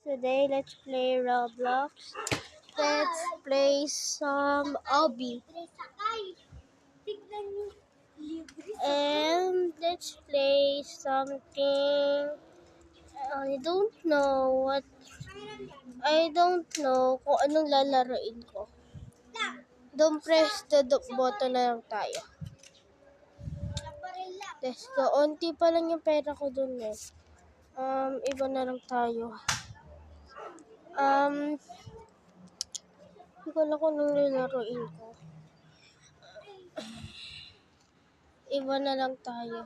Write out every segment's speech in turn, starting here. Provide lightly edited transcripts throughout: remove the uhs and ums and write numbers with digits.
Today, let's play Roblox. Let's play some Obby. And let's play something. I don't know kung anong lalaroin ko. Don't press the button na lang tayo. Let's go. Unti pa lang yung pera ko dun eh. Iba na lang tayo. Hindi ko alam kung anong lalaroin ko. Iba na lang tayo.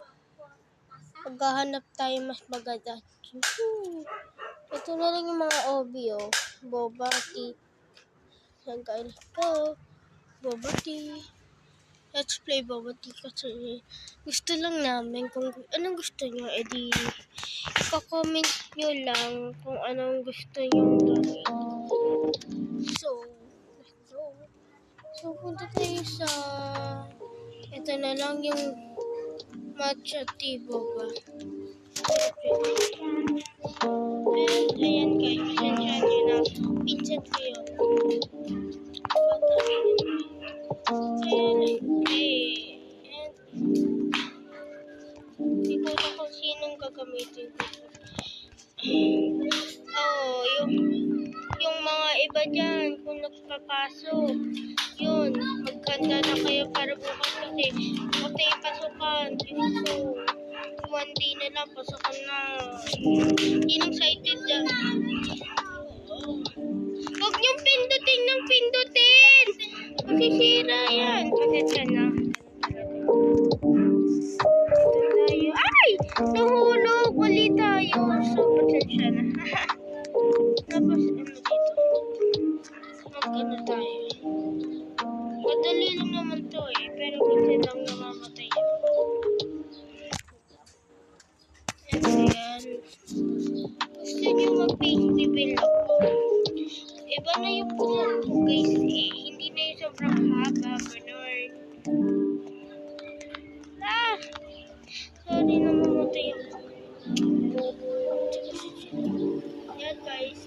Maghahanap tayo mas maganda. Ito na lang yung mga Obby, oh. Boba tea. Let's go. Boba tea. Let's play Boba tea kasi gusto lang namin. Kung anong gusto nyo, edi i-comment nyo lang kung anong gusto nyo gawin. So, let's go. So, punta tayo sa ito na lang yung matcha tea boba. And ayan guys, pasensya nyo na. Pinsan ko yun. Ayan, okay. And hindi ko na kung sinong gagamitin ko. Oh, yung mga iba dyan, kung nagpapasok, yun, magkanda na kayo para bukas kasi tayo pasukan. So, 1 day na lang, pasukan na. Hindi excited dyan. Huwag niyong pindutin ng pindutin! Masisira yan. Pasensya na. Ay! Nahulog! Wali tayo. So, pasensya na. Tapos, dito? Mag-ano tayo? Madali lang naman to eh. Pero minsan lang namamatay yan. Ayan. Gusto niyo mag-face reveal ako? Iba na yung buhok ko guys eh. Hindi na yung sobrang haba. Ganun. Sorry, namamatay ako. Yan guys.